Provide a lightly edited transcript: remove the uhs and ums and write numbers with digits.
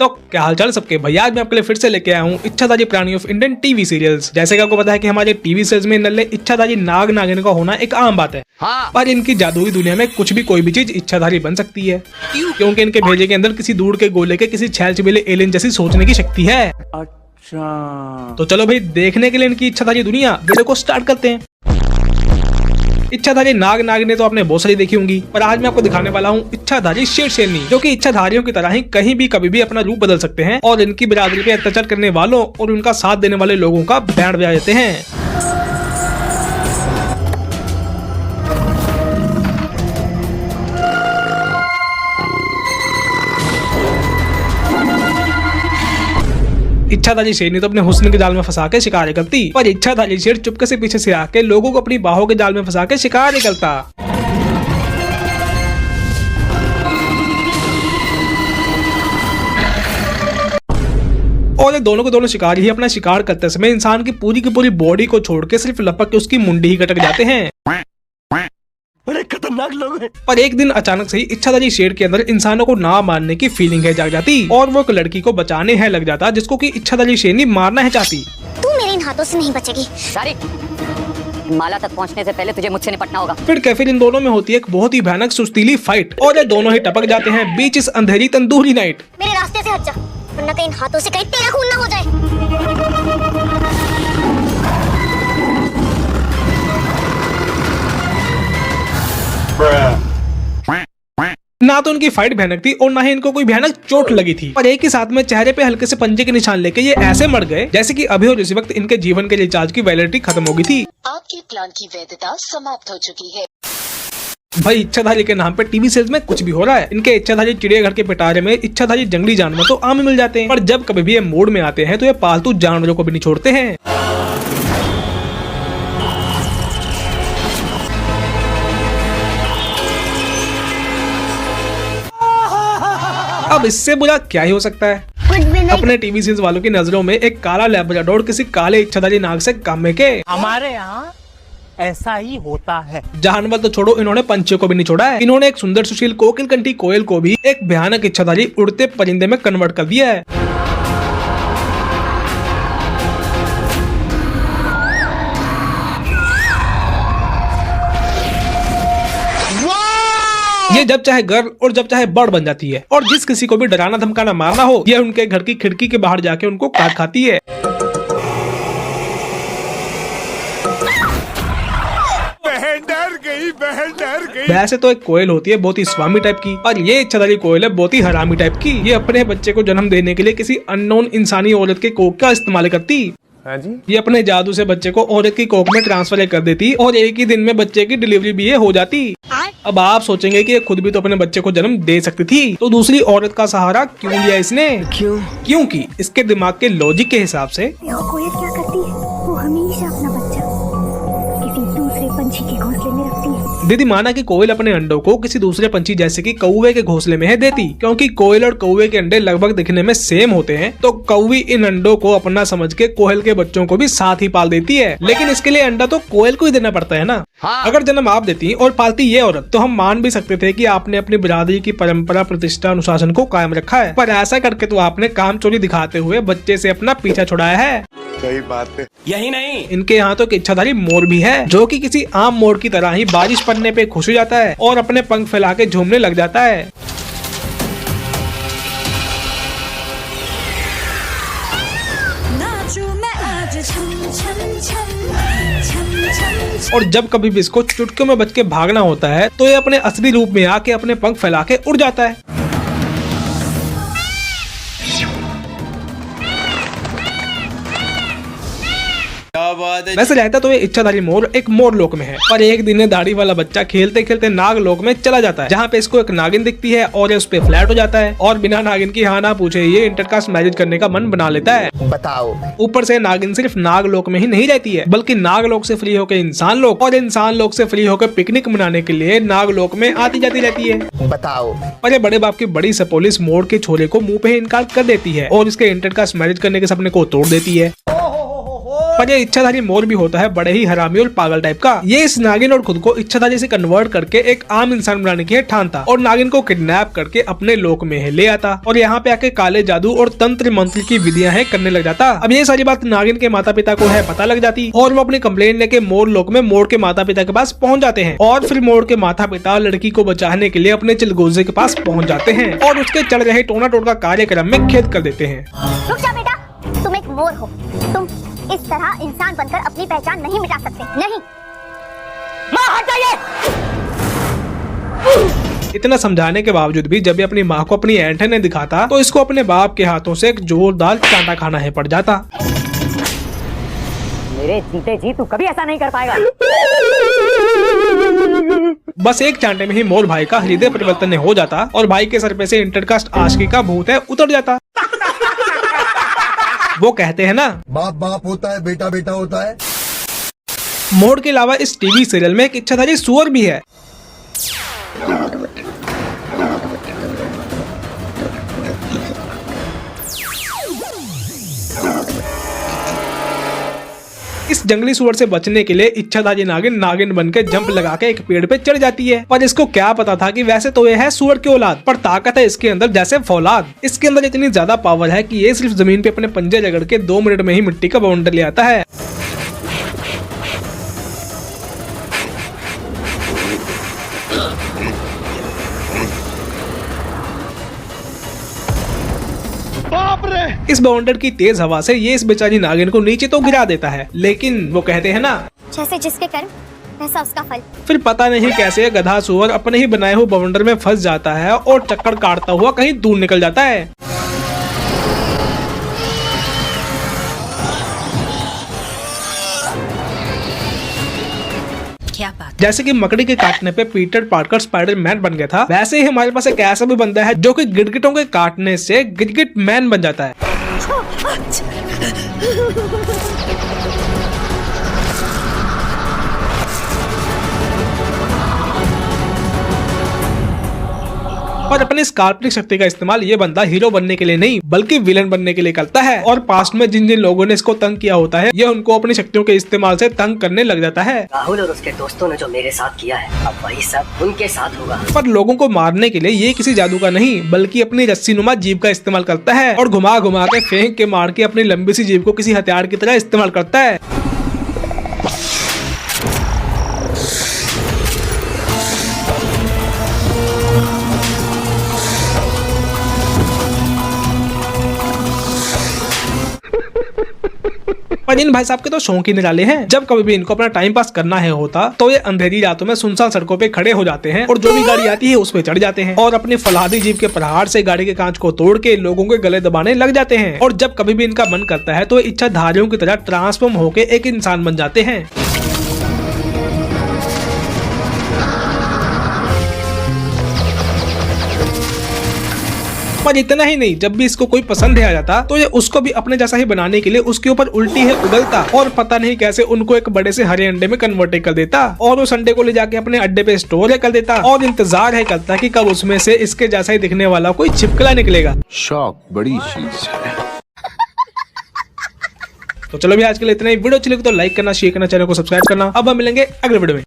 तो क्या हालचाल सबके भैया, आज मैं आपके लिए फिर से लेके आया हूँ इच्छाधारी प्राणी ऑफ इंडियन टीवी सीरियल्स। जैसे कि आपको पता है कि हमारे टीवी सीरियल्स में नल्ले इच्छाधारी नाग नागिन का होना एक आम बात है। हाँ। पर इनकी जादुई दुनिया में कुछ भी कोई भी चीज इच्छाधारी बन सकती है, क्योंकि इनके भेजे के अंदर किसी दूर के गोले के किसी छैल छिपीले एलियन जैसी सोचने की शक्ति है। अच्छा, तो चलो भाई देखने के लिए इनकी इच्छाधारी दुनिया वीडियो को स्टार्ट करते हैं। इच्छाधारी नाग नागिन तो आपने बहुत सारी देखी होंगी, पर आज मैं आपको दिखाने वाला हूँ इच्छाधारी शेरनी, जो कि इच्छाधारियों की तरह ही कहीं भी कभी भी अपना रूप बदल सकते हैं और इनकी बिरादरी पे अत्याचार करने वालों और उनका साथ देने वाले लोगों का बैंड बजा देते हैं। इच्छाधारी शेरनी तो अपने हुस्न के जाल में फंसा के शिकार करती, पर इच्छाधारी शेर चुपके से पीछे से आके लोगों को अपनी बाहों के जाल में फंसा के शिकार करता। और ये दोनों के दोनों शिकारी ही अपना शिकार करते समय इंसान की पूरी बॉडी को छोड़ के सिर्फ लपक के उसकी मुंडी ही कटक जाते हैं। बड़े खतरनाक लोग हैं। पर एक दिन अचानक से ही इच्छाधारी शेर के अंदर इंसानों को ना मारने की फीलिंग है जाग जाती और वो एक लड़की को बचाने है लग जाता, जिसको कि इच्छाधारी शेरनी मारना है चाहती। तू मेरे इन हाथों से नहीं बचेगी। सारी माला तक पहुंचने से पहले तुझे मुझसे निपटना होगा। फिर इन दोनों में होती है एक बहुत ही भयानक सुस्तीली फाइट और ये दोनों ही टपक जाते हैं बीच इस अंधेरी तंदूरी नाइट। मेरे रास्ते से हट जा, वरना कहीं इन हाथों से कहीं तेरा खून ना हो जाए। ना तो उनकी फाइट भयानक थी और ना ही इनको कोई भयानक चोट लगी थी, पर एक ही साथ में चेहरे पे हल्के से पंजे के निशान लेके ये ऐसे मर गए जैसे कि अभी और इसी वक्त इनके जीवन के रिचार्ज की वैलिडिटी खत्म हो गई थी। आपके प्लान की वैधता समाप्त हो चुकी है। भाई इच्छाधारी के नाम पे टीवी सीरीज में कुछ भी हो रहा है। इनके इच्छाधारी चिड़ियाघर के पिटारे में इच्छाधारी जंगली जानवर तो आम ही मिल जाते हैं, पर जब कभी भी ये मूड में आते हैं तो ये पालतू जानवरों को भी नहीं छोड़ते हैं। अब इससे बुरा क्या ही हो सकता है। अपने टीवी सीरीज वालों की नजरों में एक काला लैब्राडोर किसी काले इच्छाधारी नाग से कम है के? हमारे यहाँ ऐसा ही होता है। जानवर तो छोड़ो, इन्होंने पंछियों को भी नहीं छोड़ा है। इन्होंने एक सुंदर सुशील कोकिल कंठी कोयल को भी एक भयानक इच्छाधारी उड़ते परिंदे में कन्वर्ट कर दिया है। ये जब चाहे गर्ल और जब चाहे बर्ड बन जाती है और जिस किसी को भी डराना धमकाना मारना हो, यह उनके घर की खिड़की के बाहर जाके उनको काट खाती है। बहन डर गई। वैसे तो एक कोयल होती है बहुत ही स्वामी टाइप की, और ये इच्छाधारी कोयल है बहुत ही हरामी टाइप की। ये अपने बच्चे को जन्म देने के लिए किसी अननोन इंसानी औरत के कोक का इस्तेमाल करती। हाँ जी? ये अपने जादू से बच्चे को औरत की कोख में ट्रांसफर कर देती और एक ही दिन में बच्चे की डिलीवरी भी ये हो जाती। अब आप सोचेंगे कि ये खुद भी तो अपने बच्चे को जन्म दे सकती थी, तो दूसरी औरत का सहारा क्यों लिया इसने? क्योंकि इसके दिमाग के लॉजिक के हिसाब से कोयल क्या करती है, वो हमेशा अपना बच्चा किसी दूसरे पंछी के घोंसले में रखती है। दीदी माना कि कोयल अपने अंडों को किसी दूसरे पंछी जैसे कि कौवे के घोंसले में है देती, क्योंकि कोयल और कौवे के अंडे लगभग दिखने में सेम होते हैं, तो कौवी इन अंडों को अपना समझ के कोयल के बच्चों को भी साथ ही पाल देती है। लेकिन इसके लिए अंडा तो कोयल को ही देना पड़ता है ना। हाँ। अगर जन्म आप देती और पालती ये औरत, तो हम मान भी सकते थे कि आपने अपनी बिरादरी की परंपरा प्रतिष्ठा अनुशासन को कायम रखा है, पर ऐसा करके तो आपने काम चोरी दिखाते हुए बच्चे से अपना पीछा छुड़ाया है। सही बात है। यही नहीं, इनके यहाँ तो इच्छाधारी मोर भी है, जो कि किसी आम मोर की तरह ही बारिश पड़ने पे खुश हो जाता है और अपने पंख फैला के झूमने लग जाता है। और जब कभी भी इसको चुटकियों में बच के भागना होता है, तो ये अपने असली रूप में आके अपने पंख फैला के उड़ जाता है। वैसे रहता तो ये इच्छाधारी मोर एक मोर लोक में है, पर एक दिन दाढ़ी वाला बच्चा खेलते खेलते नाग लोक में चला जाता है, जहाँ पे इसको एक नागिन दिखती है और ये उस पे फ्लैट हो जाता है और बिना नागिन की हाँ ना पूछे ये इंटरकास्ट मैरिज करने का मन बना लेता है। बताओ। ऊपर से नागिन सिर्फ नाग लोक में ही नहीं रहती है, बल्कि नाग लोक से फ्री होकर इंसान लोक और इंसान लोक से फ्री होकर पिकनिक मनाने के लिए नाग लोक में आती जाती रहती है। बताओ। पर ये बड़े बाप की बड़ी सपोलिस मोर के छोरे को मुंह पे इनकार कर देती है और इसके इंटरकास्ट मैरिज करने के सपने को तोड़ देती है। पर ये इच्छाधारी मोर भी होता है बड़े ही हरामी और पागल टाइप का। ये इस नागिन और खुद को इच्छाधारी से कन्वर्ट करके एक आम इंसान बनाने की ठानता और नागिन को किडनैप करके अपने लोक में ले आता और यहाँ पे आके काले जादू और तंत्र मंत्र की विधियां है करने लग जाता। अब ये सारी बात नागिन के माता पिता को है पता लग जाती और वो अपनी कंप्लेंट लेके मोर लोक में मोर के माता पिता के पास पहुंच जाते हैं और फिर मोर के माता पिता लड़की को बचाने के लिए अपने चिलगोजे के पास पहुंच जाते हैं और उसके चल रहे टोना टोट का कार्यक्रम में खेद कर देते हैं। रुक जा बेटा, तुम एक मोर हो, तुम इस तरह इंसान बनकर अपनी पहचान नहीं मिटा सकते। नहीं, माँ हट जाइए। इतना समझाने के बावजूद भी जब ये अपनी माँ को अपनी ऐंठन दिखाता तो इसको अपने बाप के हाथों से एक जोरदार चांटा खाना है पड़ जाता। मेरे जीते जी तू कभी ऐसा नहीं कर पाएगा। बस एक चांटे में ही मोर भाई का हृदय परिवर्तन हो जाता और भाई के सर पे से इंटरकास्ट आशिकी का भूत है उतर जाता। वो कहते हैं ना, बाप बाप होता है, बेटा बेटा होता है। मोर के अलावा इस टीवी सीरियल में एक इच्छाधारी सुअर भी है। इस जंगली सुअर से बचने के लिए इच्छाधारी नागिन नागिन बनकर जंप लगा के एक पेड़ पे चढ़ जाती है। पर इसको क्या पता था कि वैसे तो ये है सुअर की औलाद, पर ताकत है इसके अंदर जैसे फौलाद। इसके अंदर इतनी ज्यादा पावर है कि ये सिर्फ जमीन पे अपने पंजे रगड़ के 2 मिनट में ही मिट्टी का बाउंडर ले आता है। इस बाउंडर की तेज हवा से ये इस बेचारी नागिन को नीचे तो गिरा देता है, लेकिन वो कहते हैं ना, जैसे जिसके कर्म वैसा उसका फल। फिर पता नहीं कैसे गधा सुअर अपने ही बनाए हुए बाउंडर में फंस जाता है और चक्कर काटता हुआ कहीं दूर निकल जाता है। क्या बात। जैसे कि मकड़ी के काटने पे पीटर पार्कर स्पाइडर मैन बन गया था, वैसे ही हमारे पास एक ऐसा भी बंदा है जो कि गिरगिटों के काटने से गिरगिट मैन बन जाता है। और अपनी इस काल्पनिक शक्ति का इस्तेमाल ये बंदा हीरो बनने के लिए नहीं बल्कि विलन बनने के लिए करता है और पास्ट में जिन जिन लोगों ने इसको तंग किया होता है ये उनको अपनी शक्तियों के इस्तेमाल से तंग करने लग जाता है। राहुल और उसके दोस्तों ने जो मेरे साथ किया है अब वही सब उनके साथ होगा। पर लोगों को मारने के लिए ये किसी जादू का नहीं बल्कि अपनी रस्सी नुमा जीभ का इस्तेमाल करता है और घुमा घुमा के फेंक के मार के अपनी लंबी सी जीभ को किसी हथियार की तरह इस्तेमाल करता है। पर इन भाई साहब के तो शौक ही निराले हैं। जब कभी भी इनको अपना टाइम पास करना है होता तो ये अंधेरी रातों में सुनसान सड़कों पे खड़े हो जाते हैं और जो भी गाड़ी आती है उस पे चढ़ जाते हैं और अपनी फलादी जीभ के प्रहार से गाड़ी के कांच को तोड़ के लोगों के गले दबाने लग जाते हैं और जब कभी भी इनका मन करता है तो इच्छाधारियों की तरह ट्रांसफॉर्म होके एक इंसान बन जाते हैं। पर इतना ही नहीं, जब भी इसको कोई पसंद आ जाता तो ये उसको भी अपने जैसा ही बनाने के लिए उसके ऊपर उल्टी है उगलता और पता नहीं कैसे उनको एक बड़े से हरे अंडे में कन्वर्ट कर देता और उस अंडे को ले जाके अपने अड्डे पे स्टोर कर देता और इंतजार है करता कि कब उसमें से इसके जैसा ही दिखने वाला कोई छिपकला निकलेगा। शौक बड़ी चीज है। तो चलो भी आज के लिए इतना ही। वीडियो अच्छी लगी तो लाइक करना, शेयर करना, चैनल को सब्सक्राइब करना। अब हम मिलेंगे अगले वीडियो में।